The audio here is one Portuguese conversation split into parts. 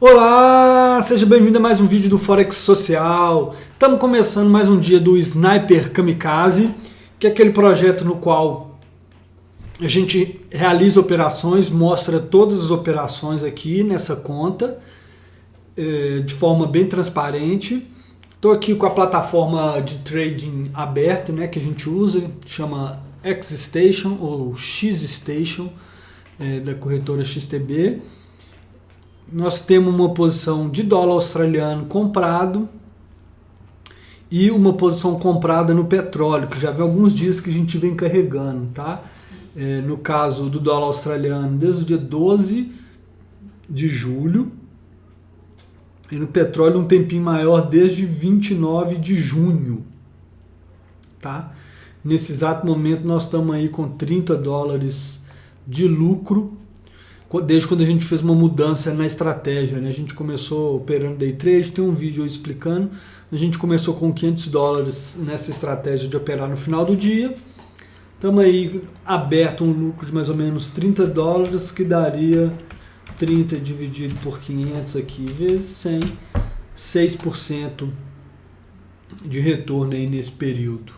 Olá, seja bem-vindo a mais um vídeo do Forex Social. Estamos começando mais um dia do Sniper Kamikaze, que é aquele projeto no qual a gente realiza operações, mostra todas as operações aqui nessa conta, de forma bem transparente. Estou aqui com a plataforma de trading aberta, né, que a gente usa, chama X-Station ou X-Station, da corretora XTB. Nós temos uma posição de dólar australiano comprado e uma posição comprada no petróleo, que já vem alguns dias que a gente vem carregando, tá? No caso do dólar australiano, desde o dia 12 de julho, e no petróleo um tempinho maior, desde 29 de junho, tá? Nesse exato momento nós estamos aí com 30 dólares de lucro, desde quando a gente fez uma mudança na estratégia, né? A gente começou operando day trade, tem um vídeo explicando, a gente começou com 500 dólares nessa estratégia de operar no final do dia, estamos aí aberto um lucro de mais ou menos 30 dólares, que daria 30 dividido por 500 aqui, vezes 100, 6% de retorno aí nesse período.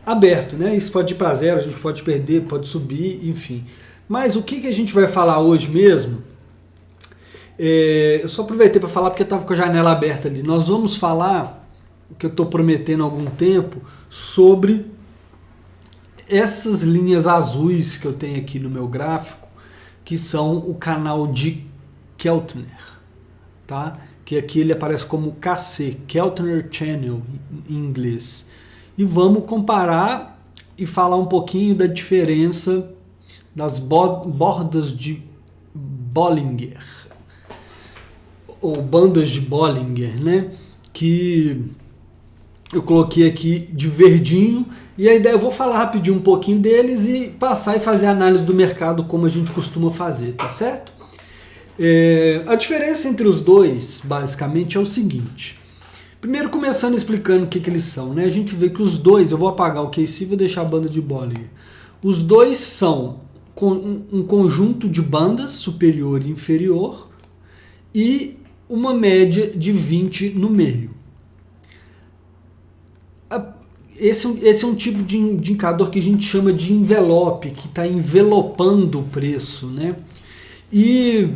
Aberto, né? Isso pode ir para zero, a gente pode perder, pode subir, enfim. Mas o que a gente vai falar hoje mesmo, eu só aproveitei para falar porque eu estava com a janela aberta ali. Nós vamos falar, o que eu estou prometendo há algum tempo, sobre essas linhas azuis que eu tenho aqui no meu gráfico, que são o canal de Keltner, tá? Que aqui ele aparece como KC, Keltner Channel em inglês. E vamos comparar e falar um pouquinho da diferença das bordas de Bollinger, ou bandas de Bollinger, né? Que eu coloquei aqui de verdinho, e a ideia, eu vou falar rapidinho um pouquinho deles e passar e fazer a análise do mercado como a gente costuma fazer, tá certo? A diferença entre os dois, basicamente, é o seguinte. Primeiro, começando explicando o que eles são, né? A gente vê que os dois, eu vou apagar o KC e vou deixar a banda de Bollinger. Os dois são um conjunto de bandas superior e inferior e uma média de 20 no meio. Esse é um tipo de indicador que a gente chama de envelope, que está envelopando o preço, né? E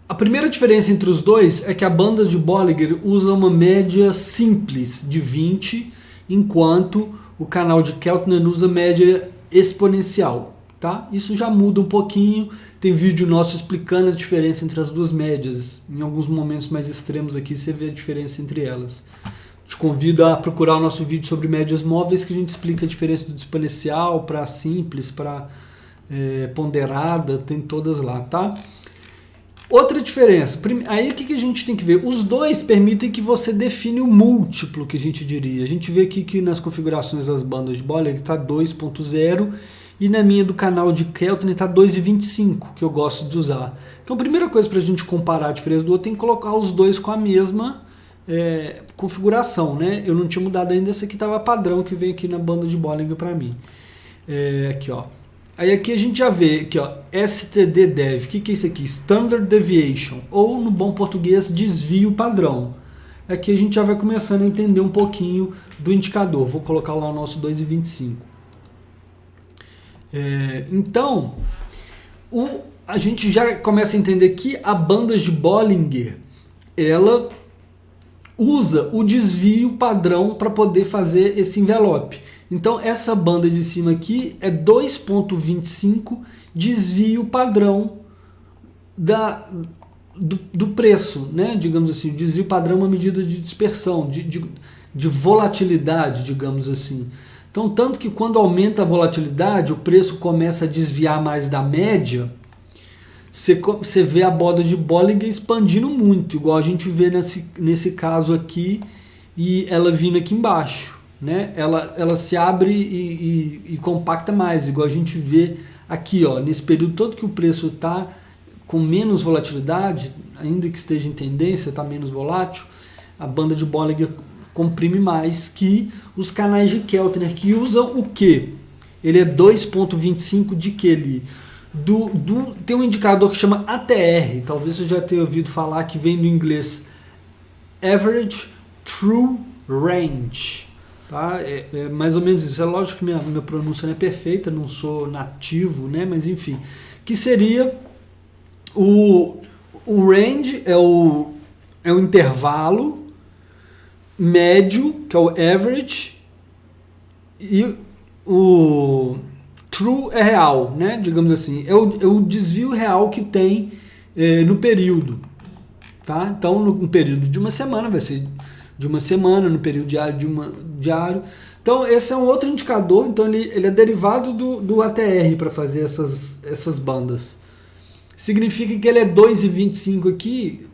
a primeira diferença entre os dois é que a banda de Bollinger usa uma média simples de 20, enquanto o canal de Keltner usa média exponencial, tá? Isso já muda um pouquinho, tem vídeo nosso explicando a diferença entre as duas médias, em alguns momentos mais extremos aqui você vê a diferença entre elas. Te convido a procurar o nosso vídeo sobre médias móveis, que a gente explica a diferença do exponencial para simples, para ponderada, tem todas lá, tá? Outra diferença, aí o que a gente tem que ver? Os dois permitem que você define o múltiplo, que a gente diria. A gente vê aqui que nas configurações das bandas de Bollinger está 2.0 e na minha do canal de Keltner está 2.25, que eu gosto de usar. Então a primeira coisa para a gente comparar a diferença do outro tem que colocar os dois com a mesma configuração, né? Eu não tinha mudado ainda, esse aqui estava padrão que vem aqui na banda de Bollinger para mim. Aqui, ó. Aí aqui a gente já vê aqui, ó, STD-DEV, o que é isso aqui? Standard Deviation, ou no bom português, desvio padrão. Aqui a gente já vai começando a entender um pouquinho do indicador. Vou colocar lá o nosso 2,25. Então, a gente já começa a entender que a banda de Bollinger, ela usa o desvio padrão para poder fazer esse envelope. Então essa banda de cima aqui é 2.25 desvio padrão do preço, né? Digamos assim, o desvio padrão é uma medida de dispersão, de volatilidade, digamos assim. Então tanto que quando aumenta a volatilidade, o preço começa a desviar mais da média, você vê a borda de Bollinger expandindo muito, igual a gente vê nesse caso aqui, e ela vindo aqui embaixo, né? Ela se abre e compacta mais, igual a gente vê aqui, ó, nesse período todo que o preço está com menos volatilidade, ainda que esteja em tendência, está menos volátil, a banda de Bollinger comprime mais que os canais de Keltner, que usam o quê? Ele é 2.25 de que ele tem um indicador que chama ATR, talvez você já tenha ouvido falar, que vem do inglês Average True Range. Tá? É mais ou menos isso. É lógico que minha pronúncia não é perfeita, não sou nativo, né? Mas enfim, que seria o range é o intervalo médio, que é o average, e o true é real, né? Digamos assim, é o desvio real que tem no período. Tá? Então, no período de uma semana, vai ser de uma semana, no período diário, diário. Então, esse é um outro indicador, então ele é derivado do ATR para fazer essas bandas. Significa que ele é 2,25 aqui,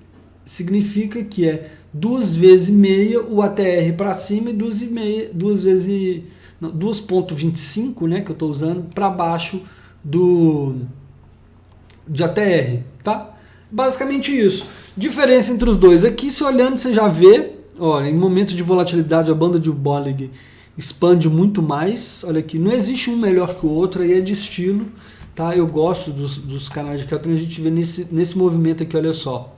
significa que é 2 vezes e meia o ATR para cima e 2,25, né, que eu estou usando, para baixo de ATR, tá? Basicamente isso. Diferença entre os dois aqui, se olhando você já vê, olha, em momento de volatilidade a banda de Bollinger expande muito mais. Olha aqui, não existe um melhor que o outro, aí é de estilo, tá? Eu gosto dos canais de Keltner, a gente vê nesse movimento aqui, olha só.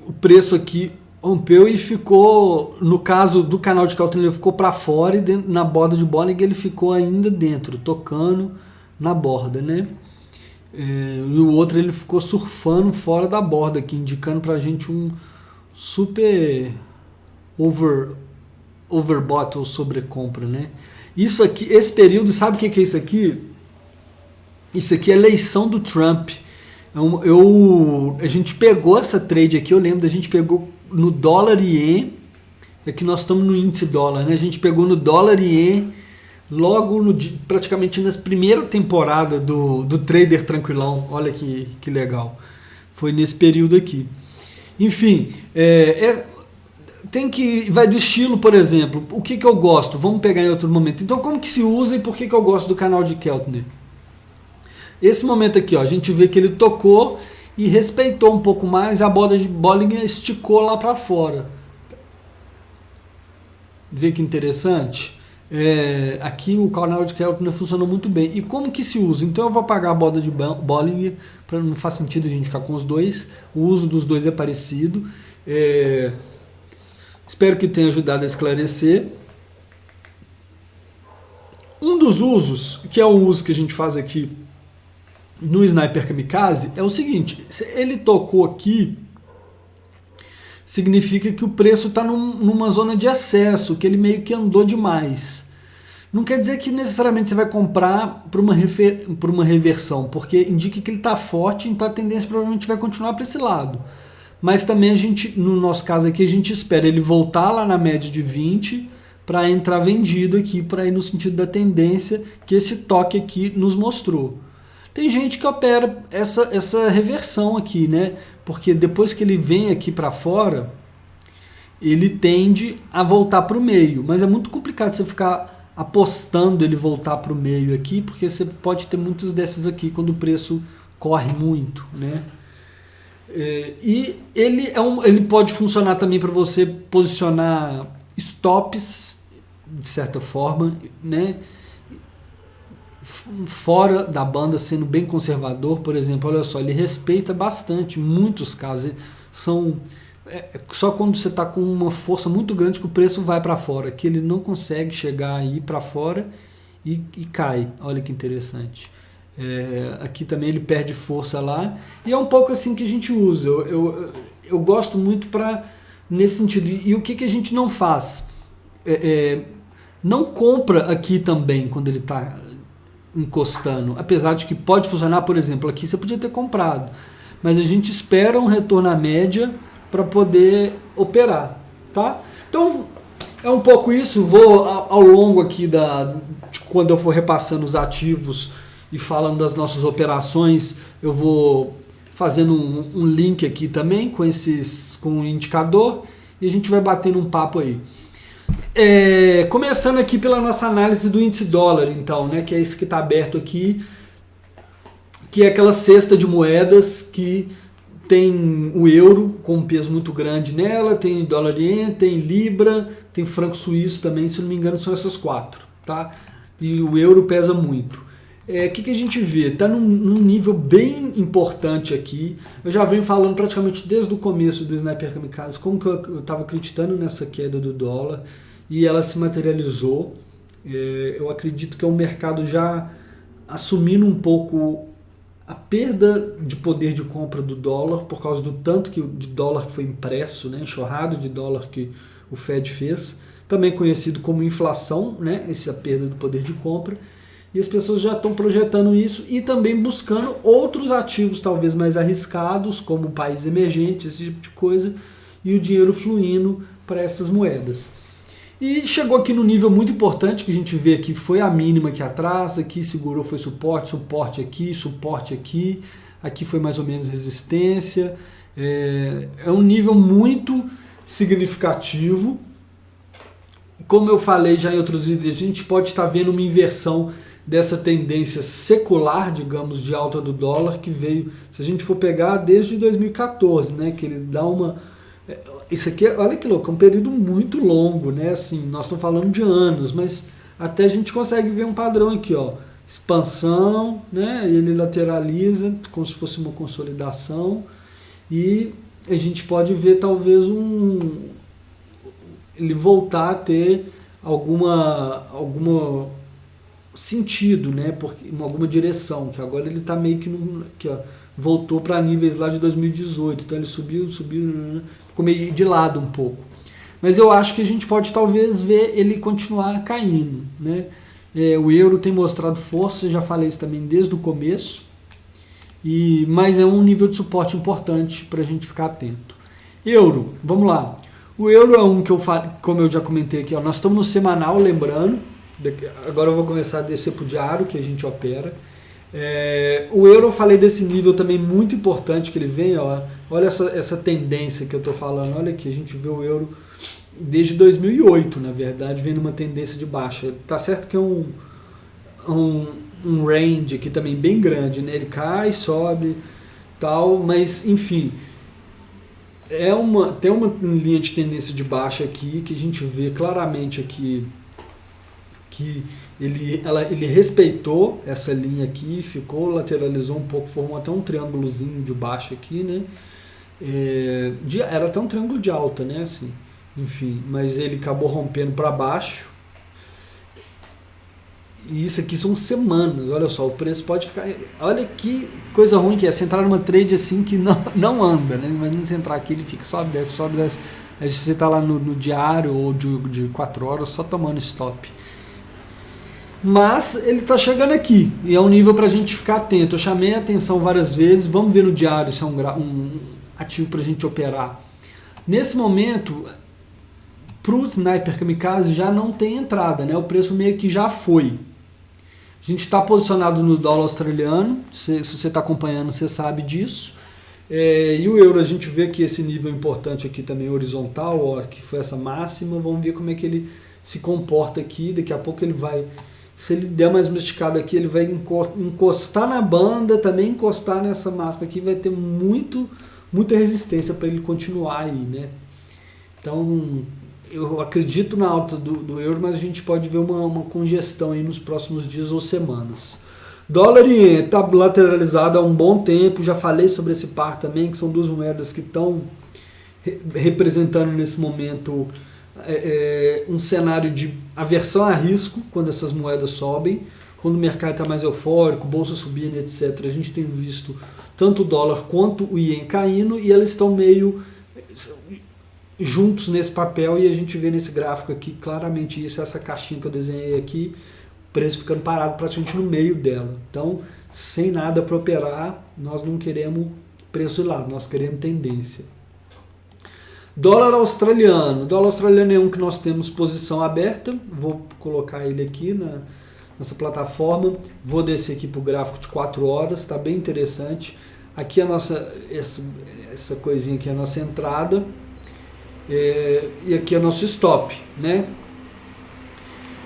O preço aqui rompeu e ficou, no caso do canal de Keltner, ele ficou para fora, e na borda de Bollinger ele ficou ainda dentro, tocando na borda, né? E o outro ele ficou surfando fora da borda aqui, indicando pra gente um super overbought ou sobrecompra, né? Isso aqui, esse período, sabe o que é isso aqui? Isso aqui é a eleição do Trump. A gente pegou essa trade aqui, eu lembro da gente pegou no dólar e ien, aqui nós estamos no índice dólar, né? A gente pegou no dólar e ien logo praticamente na primeira temporada do Trader Tranquilão. Olha que legal. Foi nesse período aqui. Enfim, vai do estilo, por exemplo. O que eu gosto? Vamos pegar em outro momento. Então, como que se usa e por que eu gosto do canal de Keltner? Esse momento aqui, ó, a gente vê que ele tocou e respeitou um pouco mais, a borda de Bollinger esticou lá para fora. Vê que interessante? Aqui o canal de Keltner funcionou muito bem. E como que se usa? Então eu vou apagar a borda de Bollinger, para não faz sentido a gente ficar com os dois. O uso dos dois é parecido. Espero que tenha ajudado a esclarecer. Um dos usos, que é o uso que a gente faz aqui no Sniper Kamikaze, é o seguinte: se ele tocou aqui, significa que o preço está numa zona de excesso, que ele meio que andou demais. Não quer dizer que necessariamente você vai comprar por uma reversão, porque indica que ele está forte, então a tendência provavelmente vai continuar para esse lado. Mas também no nosso caso aqui, a gente espera ele voltar lá na média de 20 para entrar vendido aqui, para ir no sentido da tendência que esse toque aqui nos mostrou. Tem gente que opera essa reversão aqui, né? Porque depois que ele vem aqui para fora, ele tende a voltar para o meio. Mas é muito complicado você ficar apostando ele voltar para o meio aqui, porque você pode ter muitos desses aqui quando o preço corre muito, né? E ele pode funcionar também para você posicionar stops, de certa forma, né? Fora da banda, sendo bem conservador. Por exemplo, olha só, ele respeita bastante, muitos casos são só quando você está com uma força muito grande que o preço vai para fora, que ele não consegue chegar aí para fora e cai. Olha que interessante. Aqui também ele perde força lá, e é um pouco assim que a gente usa. Eu gosto muito nesse sentido. E o que a gente não faz? Não compra aqui também quando ele está encostando, apesar de que pode funcionar. Por exemplo, aqui você podia ter comprado, mas a gente espera um retorno à média para poder operar, tá? Então é um pouco isso. Vou ao longo aqui de quando eu for repassando os ativos e falando das nossas operações, eu vou fazendo um link aqui também com o indicador, e a gente vai batendo um papo aí. Começando aqui pela nossa análise do índice dólar, então, né, que é esse que está aberto aqui, que é aquela cesta de moedas que tem o euro com um peso muito grande nela, tem dólar ien, tem libra, tem franco suíço também, se não me engano são essas quatro, tá? e o euro pesa muito. Que a gente vê? Está num nível bem importante aqui. Eu já venho falando praticamente desde o começo do Sniper Kamikaze como que eu estava acreditando nessa queda do dólar e ela se materializou. Eu acredito que é um mercado já assumindo um pouco a perda de poder de compra do dólar por causa do tanto de dólar que foi impresso, né, enxurrado de dólar que o Fed fez, também conhecido como inflação, né, essa perda do poder de compra. E as pessoas já estão projetando isso e também buscando outros ativos talvez mais arriscados, como países emergentes, esse tipo de coisa, e o dinheiro fluindo para essas moedas. E chegou aqui no nível muito importante que a gente vê aqui, foi a mínima aqui atrás, aqui segurou, foi suporte, suporte aqui, aqui foi mais ou menos resistência. É um nível muito significativo. Como eu falei já em outros vídeos, a gente pode estar vendo uma inversão dessa tendência secular, digamos, de alta do dólar, que veio, se a gente for pegar, desde 2014, né, que ele dá uma... Isso aqui, olha que louco, é um período muito longo, né, assim, nós estamos falando de anos, mas até a gente consegue ver um padrão aqui, ó, expansão, né, ele lateraliza, como se fosse uma consolidação, e a gente pode ver talvez ele voltar a ter alguma sentido, né, porque em alguma direção, que agora ele está meio que voltou para níveis lá de 2018, então ele subiu, ficou meio de lado um pouco. Mas eu acho que a gente pode talvez ver ele continuar caindo, né? O euro tem mostrado força, já falei isso também desde o começo, mas é um nível de suporte importante para a gente ficar atento. Euro, vamos lá. O euro é um que eu falo, como eu já comentei aqui, ó, nós estamos no semanal, lembrando. Agora eu vou começar a descer para o diário que a gente opera. O euro, eu falei desse nível também muito importante que ele vem. Ó, olha essa tendência que eu estou falando. Olha aqui, a gente vê o euro desde 2008, na verdade, vem numa tendência de baixa. Tá certo que é um range aqui também bem grande, né? Ele cai, sobe, tal, mas enfim... tem uma linha de tendência de baixa aqui que a gente vê claramente aqui que ele respeitou essa linha aqui, lateralizou um pouco, formou até um triângulozinho de baixo aqui, né? Era até um triângulo de alta, né? Assim, enfim, mas ele acabou rompendo para baixo. E isso aqui são semanas, olha só, o preço pode ficar... Olha que coisa ruim que é, você entrar numa trade assim que não anda, né? Imagina você entrar aqui, ele fica, sobe, desce. Aí você está lá no diário ou de 4 horas só tomando stop. Mas ele está chegando aqui, e é um nível para a gente ficar atento. Eu chamei a atenção várias vezes, vamos ver no diário se é um ativo para a gente operar. Nesse momento, para o Sniper Kamikaze já não tem entrada, né? O preço meio que já foi. A gente está posicionado no dólar australiano, se você está acompanhando, você sabe disso. E o euro, a gente vê que esse nível importante aqui também horizontal, ó, que foi essa máxima, vamos ver como é que ele se comporta aqui. Daqui a pouco ele vai, se ele der mais uma esticada aqui, ele vai encostar na banda, também encostar nessa máxima aqui, vai ter muita resistência para ele continuar aí, né? Então... eu acredito na alta do euro, mas a gente pode ver uma congestão aí nos próximos dias ou semanas. Dólar e ien está lateralizado há um bom tempo, já falei sobre esse par também, que são duas moedas que estão representando nesse momento um cenário de aversão a risco, quando essas moedas sobem, quando o mercado está mais eufórico, bolsa subindo, etc. A gente tem visto tanto o dólar quanto o ien caindo, e elas estão meio... juntos nesse papel, e a gente vê nesse gráfico aqui claramente isso, essa caixinha que eu desenhei aqui, o preço ficando parado praticamente no meio dela. Então, sem nada para operar, nós não queremos preço de lado, nós queremos tendência. Dólar australiano é um que nós temos posição aberta, vou colocar ele aqui na nossa plataforma, vou descer aqui para o gráfico de 4 horas, está bem interessante. Aqui essa coisinha aqui é a nossa entrada, e aqui é nosso stop, né?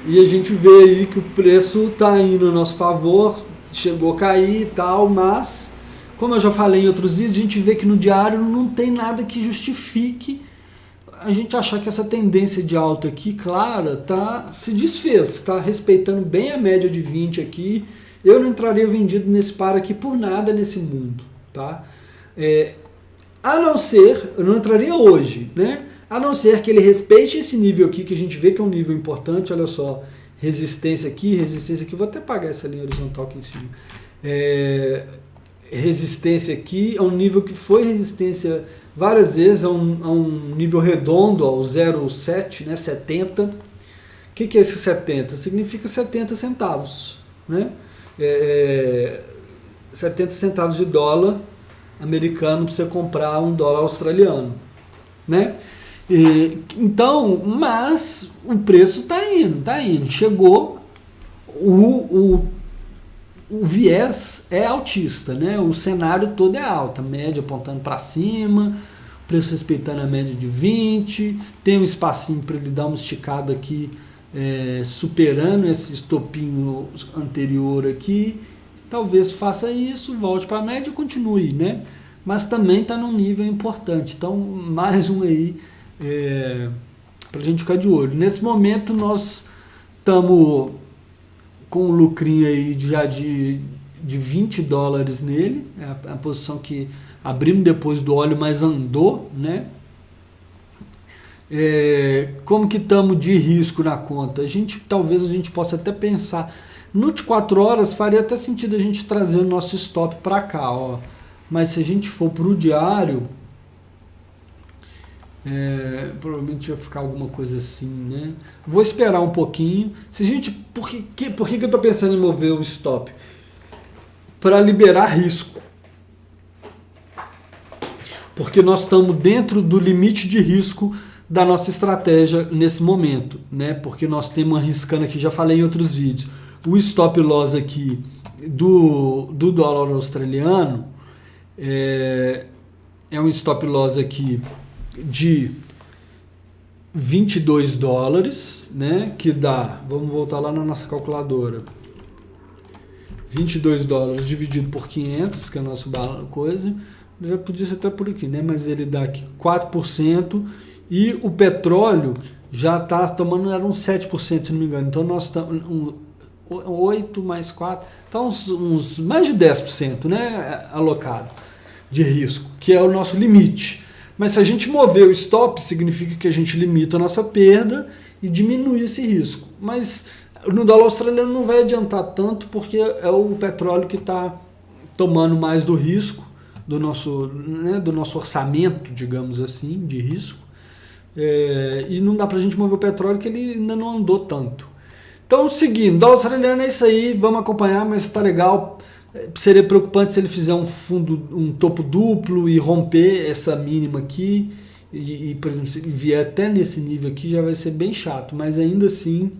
E a gente vê aí que o preço está indo a nosso favor, chegou a cair e tal, mas como eu já falei em outros vídeos, a gente vê que no diário não tem nada que justifique a gente achar que essa tendência de alta aqui, clara, se desfez, está respeitando bem a média de 20 aqui. Eu não entraria vendido nesse par aqui por nada nesse mundo, tá? A não ser, eu não entraria hoje, né? A não ser que ele respeite esse nível aqui, que a gente vê que é um nível importante, olha só, resistência aqui, vou até apagar essa linha horizontal aqui em cima. Resistência aqui, é um nível que foi resistência várias vezes, é um nível redondo, ó, o 0,7, né, 70. O que é esse 70? Significa 70 centavos, né? 70 centavos de dólar americano para você comprar um dólar australiano, né? Então, mas o preço está indo, chegou, o viés é altista, né? O cenário todo é alto, a média apontando para cima, preço respeitando a média de 20, tem um espacinho para ele dar uma esticada aqui, superando esse estopinho anterior aqui, talvez faça isso, volte para a média e continue, né? Mas também está num nível importante, então mais um aí para a gente ficar de olho. Nesse momento nós estamos com um lucrinho aí já de 20 dólares nele, é a posição que abrimos depois do óleo, mas andou, né? Como que estamos de risco na conta? Talvez a gente possa até pensar, no de 4 horas faria até sentido a gente trazer o nosso stop para cá, ó. Mas se a gente for para o diário, provavelmente vai ficar alguma coisa assim, né? Vou esperar um pouquinho. Por que eu estou pensando em mover o stop? Para liberar risco. Porque nós estamos dentro do limite de risco da nossa estratégia nesse momento, né? Porque nós temos arriscando aqui, já falei em outros vídeos, o stop loss aqui do dólar australiano é um stop loss aqui de 22 dólares, né? Que dá, vamos voltar lá na nossa calculadora, 22 dólares dividido por 500, que é a nossa coisa, já podia ser até por aqui, né? Mas ele dá aqui 4%, e o petróleo já está tomando, era uns 7%, se não me engano, então nós estamos 8 mais 4, então uns mais de 10%, né, alocado de risco, que é o nosso limite. Mas se a gente mover o stop, significa que a gente limita a nossa perda e diminui esse risco. Mas no dólar australiano não vai adiantar tanto, porque é o petróleo que está tomando mais do risco, do nosso orçamento, digamos assim, de risco. E não dá para a gente mover o petróleo, que ele ainda não andou tanto. Então, seguindo, dólar australiano é isso aí, vamos acompanhar, mas está legal. Seria preocupante se ele fizer um topo duplo e romper essa mínima aqui, por exemplo, se vier até nesse nível aqui, já vai ser bem chato, mas ainda assim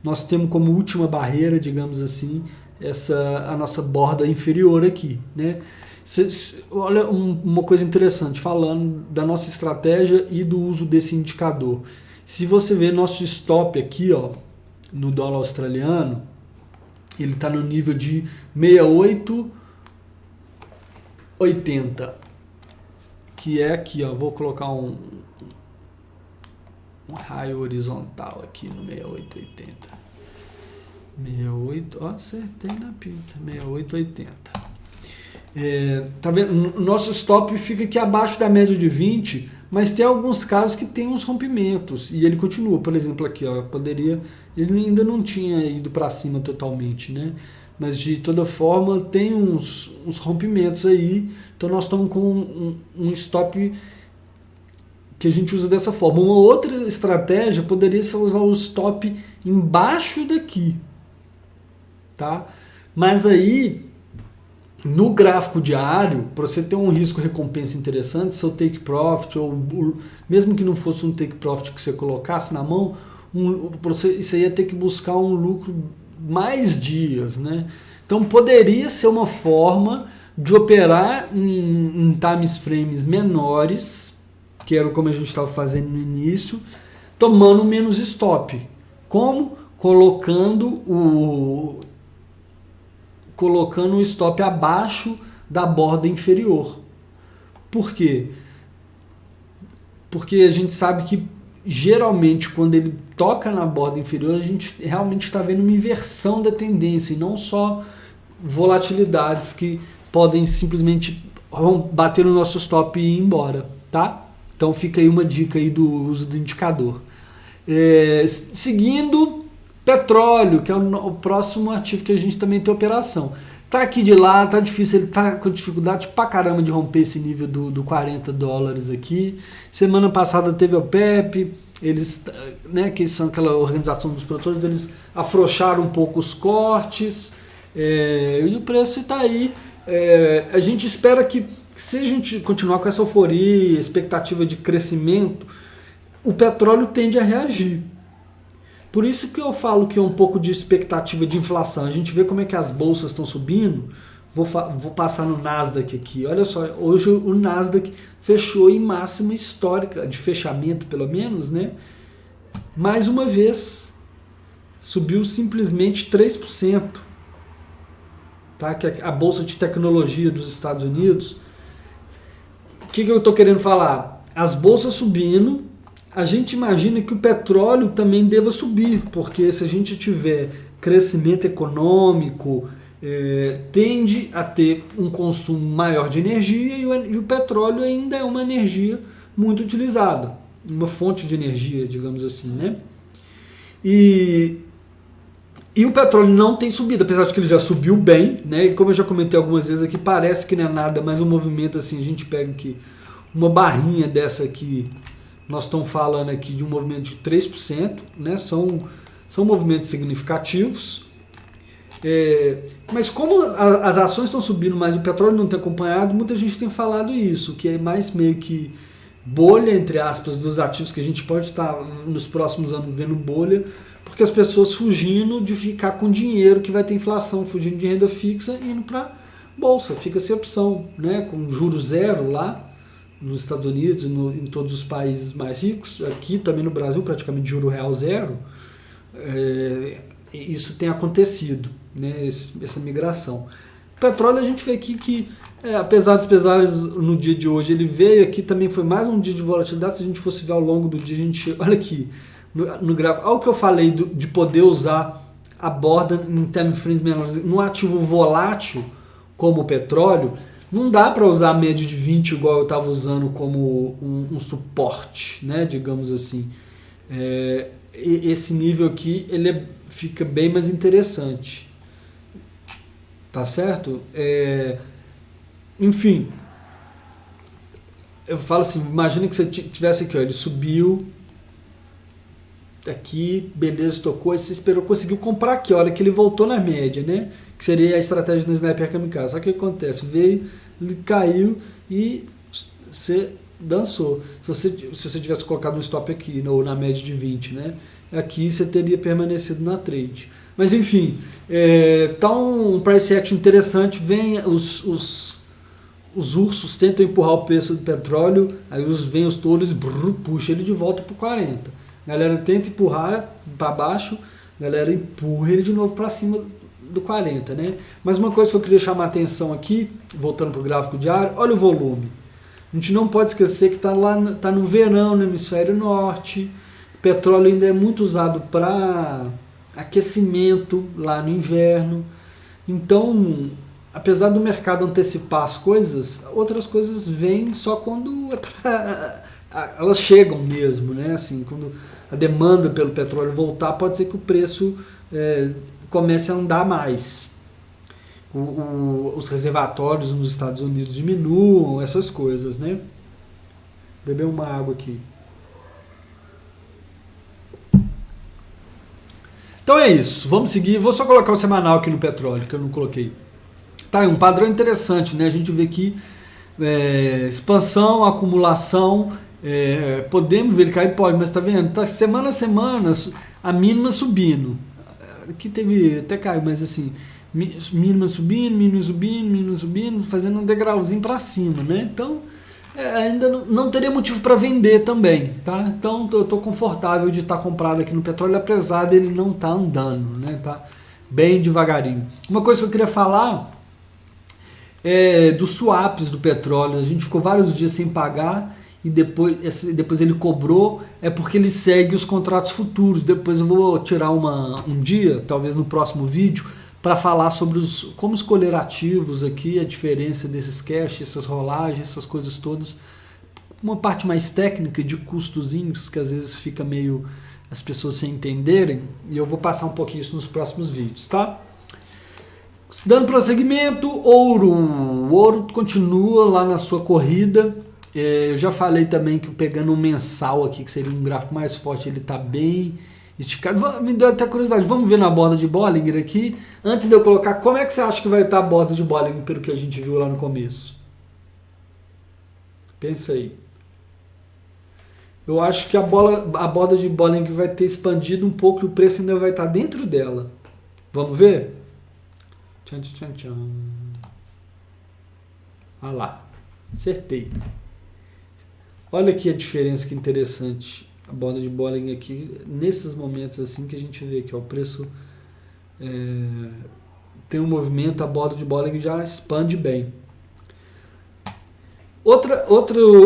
nós temos como última barreira, digamos assim, a nossa borda inferior aqui, né? Olha uma coisa interessante, falando da nossa estratégia e do uso desse indicador. Se você ver nosso stop aqui, ó, no dólar australiano, ele está no nível de 68,80, que é aqui, ó, vou colocar um raio horizontal aqui no 68,80. 68, ó, acertei na pinta, 68,80. Tá vendo? O nosso stop fica aqui abaixo da média de 20, mas tem alguns casos que tem uns rompimentos e ele continua. Por exemplo, aqui, ó, ele ainda não tinha ido para cima totalmente, né? Mas de toda forma tem uns rompimentos aí, então nós estamos com um stop que a gente usa dessa forma. Uma outra estratégia poderia ser usar o stop embaixo daqui, tá? Mas aí no gráfico diário, para você ter um risco-recompensa interessante, seu take profit, ou mesmo que não fosse um take profit que você colocasse na mão, você ia ter que buscar um lucro mais dias, né? Então poderia ser uma forma de operar em time frames menores, que era como a gente estava fazendo no início, tomando menos stop. Como? Colocando o stop abaixo da borda inferior. Por quê? porque a gente sabe que geralmente quando ele toca na borda inferior, a gente realmente está vendo uma inversão da tendência e não só volatilidades que podem simplesmente bater no nosso stop e ir embora, tá? Então fica aí uma dica aí do uso do indicador. Seguindo, petróleo, que é o próximo ativo que a gente também tem operação. Tá aqui de lá, tá difícil, ele tá com dificuldade pra caramba de romper esse nível do $40 aqui. Semana passada teve o OPEP, eles, né, que são aquela organização dos produtores, eles afrouxaram um pouco os cortes, e o preço está aí. A gente espera que, se a gente continuar com essa euforia, expectativa de crescimento, o petróleo tende a reagir. Por isso que eu falo que é um pouco de expectativa de inflação. A gente vê como é que as bolsas estão subindo. Vou passar no Nasdaq aqui. Olha só, hoje o Nasdaq fechou em máxima histórica, de fechamento pelo menos, né? Mais uma vez, subiu simplesmente 3%. Tá? Que é a bolsa de tecnologia dos Estados Unidos. O que eu estou querendo falar? As bolsas subindo, a gente imagina que o petróleo também deva subir, porque se a gente tiver crescimento econômico, tende a ter um consumo maior de energia e o petróleo ainda é uma energia muito utilizada, uma fonte de energia, digamos assim, né? E o petróleo não tem subido, apesar de que ele já subiu bem, né? E como eu já comentei algumas vezes aqui, parece que não é nada, mas um movimento assim, a gente pega aqui uma barrinha dessa aqui, nós estamos falando aqui de um movimento de 3%, né? São movimentos significativos. Mas como as ações estão subindo, mas o petróleo não tem acompanhado, muita gente tem falado isso, que é mais meio que bolha, entre aspas, dos ativos, que a gente pode estar nos próximos anos vendo bolha, porque as pessoas fugindo de ficar com dinheiro que vai ter inflação, fugindo de renda fixa e indo para bolsa. Fica sem opção, né? Com juros zero lá nos Estados Unidos e em todos os países mais ricos, aqui também no Brasil praticamente juro real zero. Isso tem acontecido, né? Essa migração. O petróleo a gente vê aqui que, apesar dos pesares no dia de hoje, ele veio aqui, também foi mais um dia de volatilidade. Se a gente fosse ver ao longo do dia, a gente olha aqui no gráfico, olha o que eu falei de poder usar a borda em time frames menores no ativo volátil como o petróleo. Não dá para usar a média de 20 igual eu estava usando como um suporte, né, digamos assim. Esse nível aqui ele fica bem mais interessante, tá certo? Enfim, eu falo assim, imagina que você tivesse aqui, ó, ele subiu aqui, beleza, tocou, e você esperou, conseguiu comprar aqui, a hora que ele voltou na média, né? Que seria a estratégia do Sniper Kamikaze. Só que o que acontece? Veio, ele caiu e você dançou. Se você tivesse colocado um stop aqui, ou na média de 20, né? Aqui você teria permanecido na trade. Mas enfim, tá um price action interessante. Vem os ursos tentam empurrar o preço do petróleo, aí vem os touros e puxa ele de volta para 40. A galera tenta empurrar para baixo, a galera empurra ele de novo para cima do 40, né? Mas uma coisa que eu queria chamar a atenção aqui, voltando para o gráfico diário, olha o volume. A gente não pode esquecer que tá no verão no hemisfério norte, petróleo ainda é muito usado para aquecimento lá no inverno. Então, apesar do mercado antecipar as coisas, outras coisas vêm só quando elas chegam mesmo, né? Assim, quando a demanda pelo petróleo voltar, pode ser que o preço comece a andar mais. Os reservatórios nos Estados Unidos diminuam, essas coisas, né? Beber uma água aqui. Então é isso, vamos seguir. Vou só colocar o semanal aqui no petróleo, que eu não coloquei. Tá, é um padrão interessante, né? A gente vê aqui expansão, acumulação, podemos ver ele cair, pode, mas tá vendo? Tá semana a semana, a mínima subindo. Aqui teve, até caiu, mas assim, mínima subindo, mínima subindo, mínima subindo, fazendo um degrauzinho para cima, né? Então, ainda não teria motivo para vender também, tá? Então, eu tô confortável de estar comprado aqui no petróleo, apesar dele não estar andando, né? Tá bem devagarinho. Uma coisa que eu queria falar dos swaps do petróleo. A gente ficou vários dias sem pagar e depois ele cobrou, é porque ele segue os contratos futuros. Depois eu vou tirar um dia, talvez no próximo vídeo, para falar sobre como escolher ativos aqui, a diferença desses cash, essas rolagens, essas coisas todas. Uma parte mais técnica de custozinhos que às vezes fica meio as pessoas sem entenderem, e eu vou passar um pouquinho isso nos próximos vídeos, tá? Dando prosseguimento, ouro. O ouro continua lá na sua corrida. Eu já falei também que pegando um mensal aqui, que seria um gráfico mais forte, ele está bem esticado. Me deu até curiosidade, vamos ver na borda de Bollinger aqui. Antes de eu colocar, como é que você acha que vai estar a borda de Bollinger pelo que a gente viu lá no começo? Pensa aí. Eu acho que a borda de Bollinger vai ter expandido um pouco e o preço ainda vai estar dentro dela. Vamos ver? Tchan, tchan, tchan. Ah lá, acertei. Olha aqui a diferença que interessante. A borda de Bollinger aqui, nesses momentos assim que a gente vê que o preço tem um movimento, a borda de Bollinger já expande bem.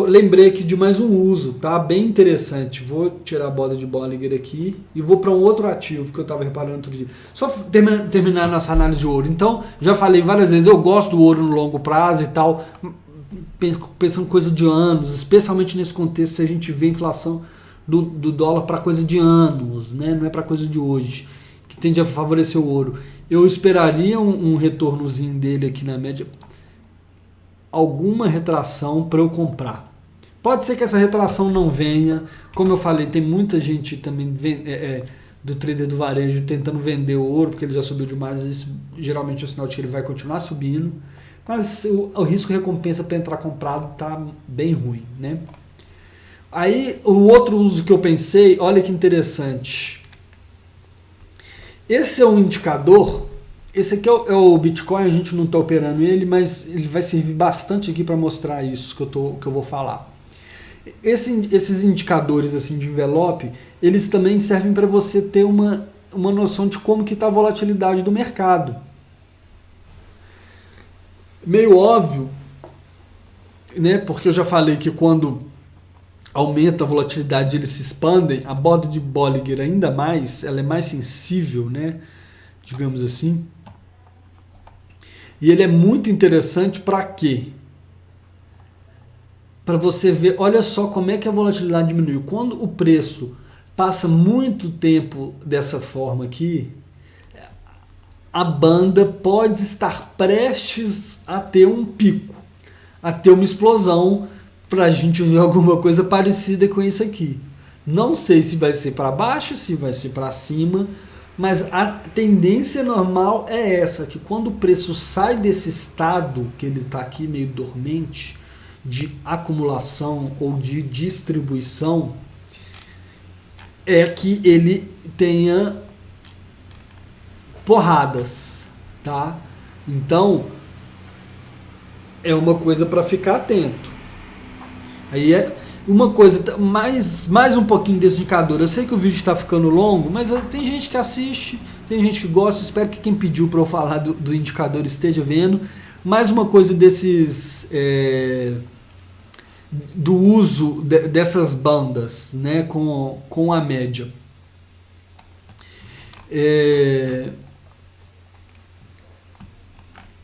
Lembrei aqui de mais um uso, tá? Bem interessante. Vou tirar a borda de Bollinger aqui e vou para um outro ativo que eu estava reparando outro dia. Só terminar a nossa análise de ouro. Então, já falei várias vezes, eu gosto do ouro no longo prazo e tal, pensando coisa de anos, especialmente nesse contexto, se a gente vê a inflação do dólar para coisa de anos, né? Não é para coisa de hoje, que tende a favorecer o ouro. Eu esperaria um retornozinho dele aqui na média, alguma retração para eu comprar. Pode ser que essa retração não venha, como eu falei, tem muita gente também do trader do varejo tentando vender o ouro, porque ele já subiu demais, isso geralmente é um sinal de que ele vai continuar subindo, mas o risco recompensa para entrar comprado está bem ruim, né? Aí o outro uso que eu pensei, olha que interessante, esse é um indicador. Esse aqui é o Bitcoin, a gente não está operando ele, mas ele vai servir bastante aqui para mostrar isso que eu vou falar. Esses indicadores assim, de envelope, eles também servem para você ter uma noção de como que está a volatilidade do mercado. Meio óbvio, né? Porque eu já falei que quando aumenta a volatilidade, eles se expandem, a borda de Bollinger ainda mais, ela é mais sensível, né? Digamos assim. E ele é muito interessante para quê? Para você ver, olha só como é que a volatilidade diminuiu. Quando o preço passa muito tempo dessa forma aqui, a banda pode estar prestes a ter um pico, a ter uma explosão, para a gente ver alguma coisa parecida com isso aqui. Não sei se vai ser para baixo, se vai ser para cima, mas a tendência normal é essa, que quando o preço sai desse estado, que ele está aqui meio dormente, de acumulação ou de distribuição, é que ele tenha porradas, tá? Então, é uma coisa para ficar atento. Aí é uma coisa, mais um pouquinho desse indicador. Eu sei que o vídeo está ficando longo, mas tem gente que assiste, tem gente que gosta. Espero que quem pediu para eu falar do indicador esteja vendo. Mais uma coisa desses do uso dessas bandas, né, com a média.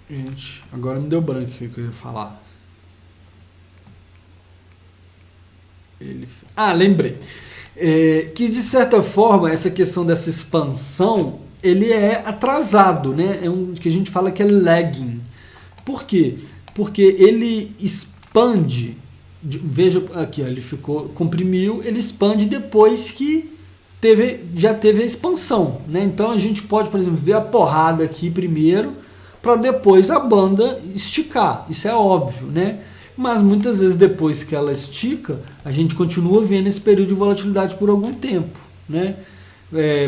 Gente, agora me deu branco o que eu ia falar. Lembrei. Que de certa forma essa questão dessa expansão, ele é atrasado, né? É um que a gente fala que é lagging. Por quê? Porque ele expande, veja aqui, ele comprimiu, ele expande depois que já teve a expansão, né? Então a gente pode, por exemplo, ver a porrada aqui primeiro, para depois a banda esticar. Isso é óbvio, né? Mas muitas vezes depois que ela estica, a gente continua vendo esse período de volatilidade por algum tempo, né?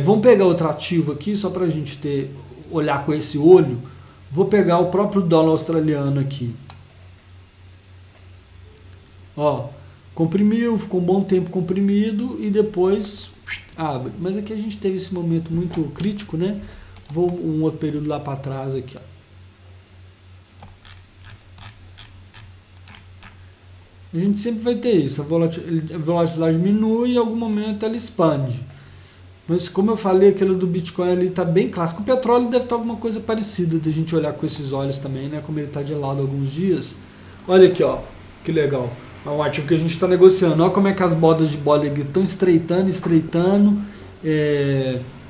Vamos pegar outro ativo aqui, só para a gente olhar com esse olho. Vou pegar o próprio dólar australiano aqui. Ó, comprimiu, ficou um bom tempo comprimido e depois abre. Mas aqui a gente teve esse momento muito crítico, né? Vou um outro período lá para trás aqui, ó. A gente sempre vai ter isso, a volatilidade diminui e em algum momento ela expande. Mas como eu falei, aquilo do Bitcoin ali está bem clássico. O petróleo deve estar alguma coisa parecida, de a gente olhar com esses olhos também, né? Como ele está de lado há alguns dias. Olha aqui, ó, que legal. É um ativo que a gente está negociando. Olha como é que as bordas de Bollinger estão estreitando,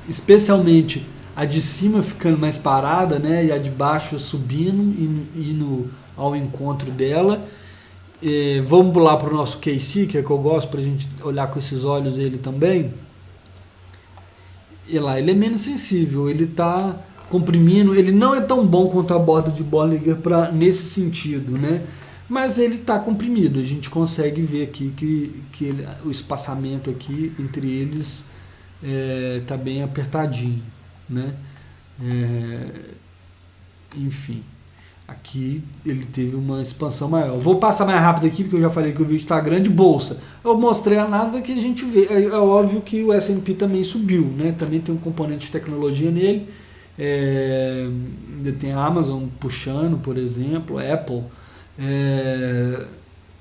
especialmente a de cima ficando mais parada, né? E a de baixo subindo, indo ao encontro dela. Vamos lá para o nosso KC, que é que eu gosto, para a gente olhar com esses olhos ele também. E lá, ele é menos sensível, ele está comprimindo, ele não é tão bom quanto a borda de Bollinger nesse sentido, né? Mas ele está comprimido, a gente consegue ver aqui que o espaçamento aqui entre eles está bem apertadinho, né? Enfim, aqui ele teve uma expansão maior. Vou passar mais rápido aqui, porque eu já falei que o vídeo está grande. Bolsa. Eu mostrei a Nasdaq, que a gente vê. É óbvio que o S&P também subiu, né? Também tem um componente de tecnologia nele. Tem a Amazon puxando, por exemplo, Apple.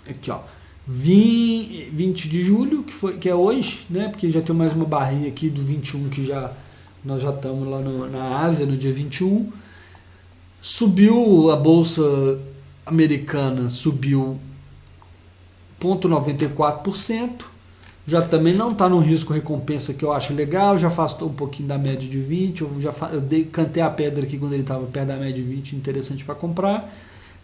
Aqui, ó. 20 de julho, que é hoje, né? Porque já tem mais uma barrinha aqui do 21, que nós já estamos lá na Ásia, no dia 21. Subiu a bolsa americana, subiu 0,94%, já também não está no risco recompensa, que eu acho legal, já afastou um pouquinho da média de 20, eu cantei a pedra aqui quando ele estava perto da média de 20, interessante para comprar.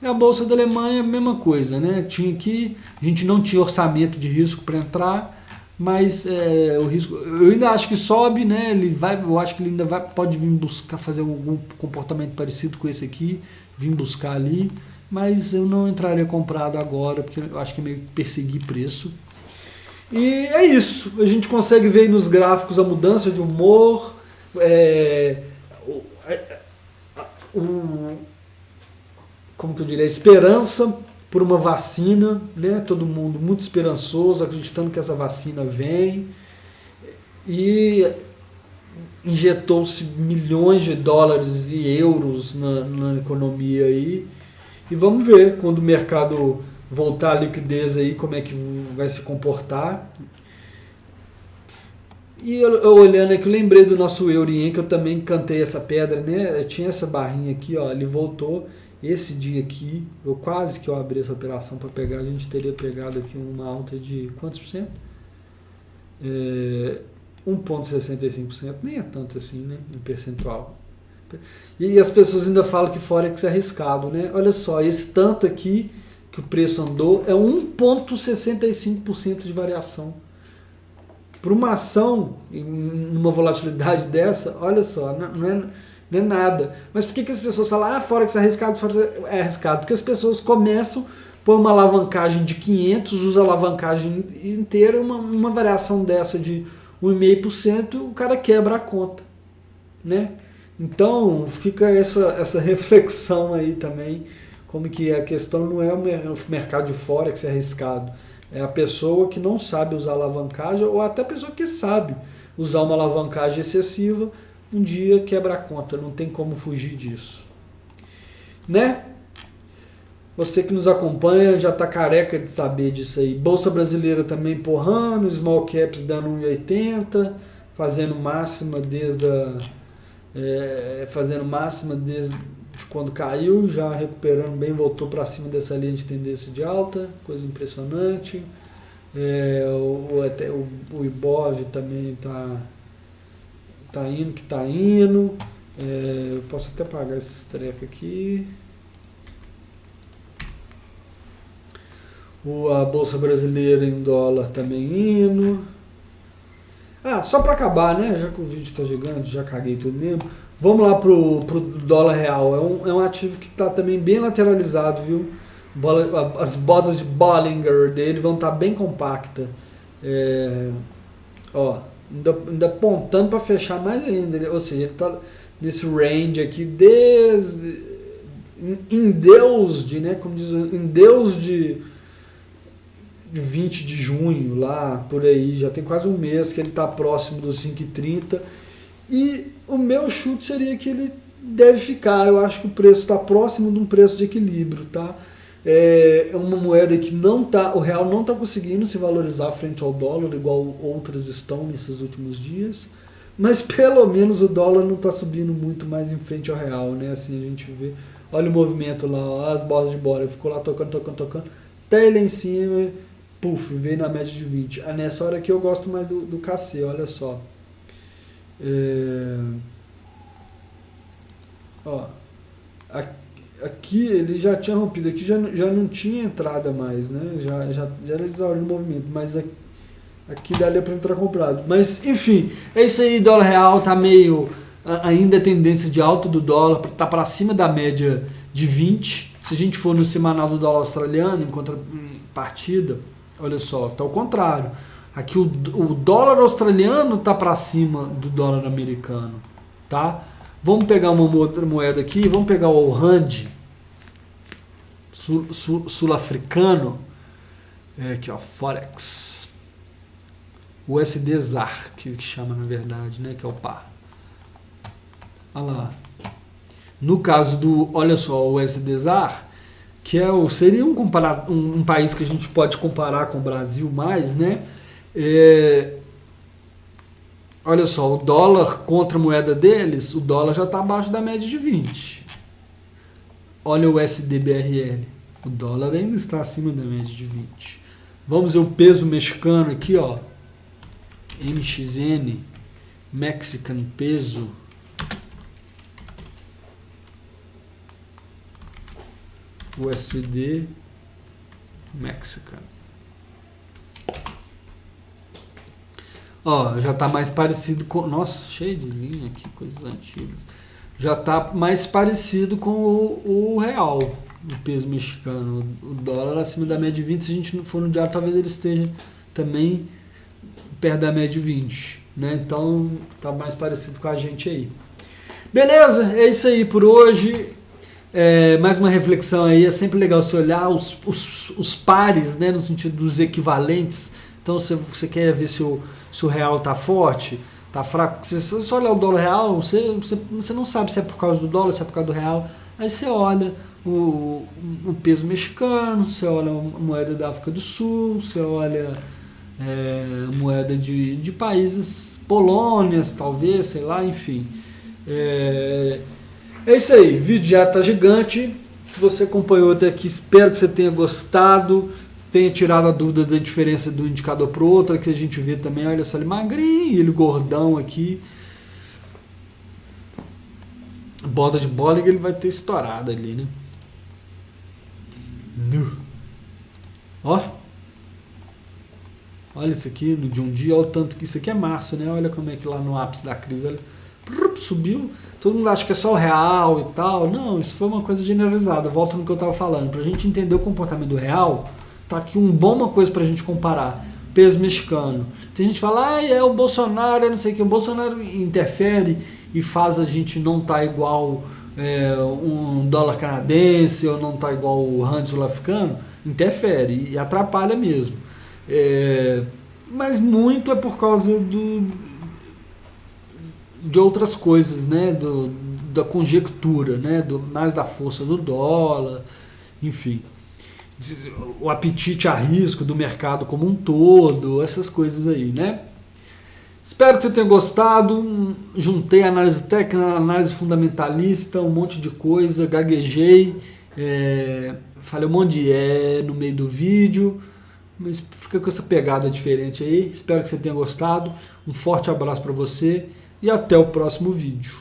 E a bolsa da Alemanha, mesma coisa, né? A gente não tinha orçamento de risco para entrar, mas o risco, eu ainda acho que sobe, né? Eu acho que ele ainda pode vir buscar fazer algum comportamento parecido com esse aqui, vir buscar ali, mas eu não entraria comprado agora, porque eu acho que é meio perseguir preço. E é isso, a gente consegue ver nos gráficos a mudança de humor, como que eu diria, a esperança por uma vacina, né? Todo mundo muito esperançoso, acreditando que essa vacina vem, e injetou-se milhões de dólares e euros na economia aí, e vamos ver quando o mercado voltar à liquidez aí, como é que vai se comportar. E eu olhando aqui, eu lembrei do nosso Eurien, que eu também cantei essa pedra, né? Eu tinha essa barrinha aqui, ó, ele voltou. Esse dia aqui, quase que eu abri essa operação para pegar, a gente teria pegado aqui uma alta de quantos por cento? 1,65%, nem é tanto assim, né, em percentual. E as pessoas ainda falam que Forex é arriscado, né? Olha só, esse tanto aqui que o preço andou é 1,65% de variação. Para uma ação, numa volatilidade dessa, olha só, não é nada. Mas por que as pessoas falam, Forex é arriscado? Forex é arriscado? Porque as pessoas começam por uma alavancagem de 500, usa a alavancagem inteira, uma variação dessa de 1,5%, o cara quebra a conta, né? Então fica essa reflexão aí também, como que a questão não é o mercado de Forex é arriscado, é a pessoa que não sabe usar alavancagem, ou até a pessoa que sabe usar uma alavancagem excessiva, um dia quebra a conta, não tem como fugir disso, né? Você que nos acompanha já está careca de saber disso aí. Bolsa brasileira também empurrando, small caps dando 1,80, fazendo máxima desde quando caiu, já recuperando bem, voltou para cima dessa linha de tendência de alta, coisa impressionante. O Ibov também está indo que está indo. Eu posso até apagar esses trecos aqui. A Bolsa Brasileira em dólar também indo. Só para acabar, né? Já que o vídeo está gigante, já caguei tudo mesmo. Vamos lá pro dólar real. É um ativo que está também bem lateralizado, viu? As bordas de Bollinger dele vão estar bem compactas. Ainda apontando para fechar mais ainda. Ou seja, ele está nesse range aqui em Deus de, né? Como diz, em Deus de 20 de junho, lá por aí, já tem quase um mês que ele está próximo dos 5,30, e o meu chute seria que ele deve ficar. Eu acho que o preço está próximo de um preço de equilíbrio, tá? É uma moeda que o real não está conseguindo se valorizar frente ao dólar, igual outras estão nesses últimos dias. Mas pelo menos o dólar não está subindo muito mais em frente ao real, né? Assim a gente vê. Olha o movimento lá, ó, as bolas de bola. Ficou lá tocando. Até ele em cima, puf, veio na média de 20. Nessa hora aqui eu gosto mais do KC, olha só. Ó, aqui ele já tinha rompido, aqui já não tinha entrada mais, né? Já era exaurido o movimento, mas aqui daria para entrar comprado. Mas enfim, é isso aí, dólar real tá meio ainda a tendência de alta do dólar, tá para cima da média de 20. Se a gente for no semanal do dólar australiano, em contrapartida, olha só, tá ao contrário. Aqui o dólar australiano tá para cima do dólar americano, tá? Vamos pegar uma outra moeda aqui, vamos pegar o Rand sul-africano, aqui ó, Forex, o USD ZAR, que chama na verdade, né, que é o par. Olha lá. No caso olha só, o USD ZAR, que seria um país que a gente pode comparar com o Brasil mais, né? Olha só, o dólar contra a moeda deles, o dólar já está abaixo da média de 20. Olha o USD-BRL, o dólar ainda está acima da média de 20. Vamos ver o peso mexicano aqui, ó. MXN, Mexican Peso. USD Mexican. Ó, já está mais parecido com... Nossa, cheio de linha aqui, coisas antigas. Já está mais parecido com o real, o peso mexicano. O dólar acima da média de 20, se a gente não for no diário, talvez ele esteja também perto da média de 20. Né? Então, está mais parecido com a gente aí. Beleza, é isso aí por hoje. Mais uma reflexão aí, é sempre legal você olhar os pares, né, no sentido dos equivalentes. Então, se você quer ver se o real está forte, está fraco, se você só olhar o dólar real, você não sabe se é por causa do dólar, se é por causa do real. Aí você olha o peso mexicano, você olha a moeda da África do Sul, você olha a moeda de países, Polônia, talvez, sei lá, enfim. É isso aí, o vídeo já tá gigante. Se você acompanhou até aqui, espero que você tenha gostado, tenha tirado a dúvida da diferença do indicador para o outro, que a gente vê também, olha só, ele magrinho, ele gordão aqui. Bola de Bollinger ele vai ter estourado ali, né? Ó. Olha isso aqui, de um dia, olha o tanto que isso aqui é março, né? Olha como é que lá no ápice da crise, olha, subiu. Todo mundo acha que é só o real e tal. Não, isso foi uma coisa generalizada. Volto no que eu estava falando. Para a gente entender o comportamento do real, tá aqui uma coisa para a gente comparar. Peso mexicano. Tem gente que fala, é o Bolsonaro, não sei o que. O Bolsonaro interfere e faz a gente não estar igual um dólar canadense ou não tá igual o rand sul-africano. Interfere e atrapalha mesmo. Mas muito é por causa de outras coisas, né? Da conjectura, né? Mais da força do dólar, enfim, o apetite a risco do mercado como um todo, essas coisas aí, né? Espero que você tenha gostado. Juntei análise técnica, análise fundamentalista, um monte de coisa, gaguejei, falei um monte de no meio do vídeo, mas fica com essa pegada diferente aí. Espero que você tenha gostado. Um forte abraço para você e até o próximo vídeo.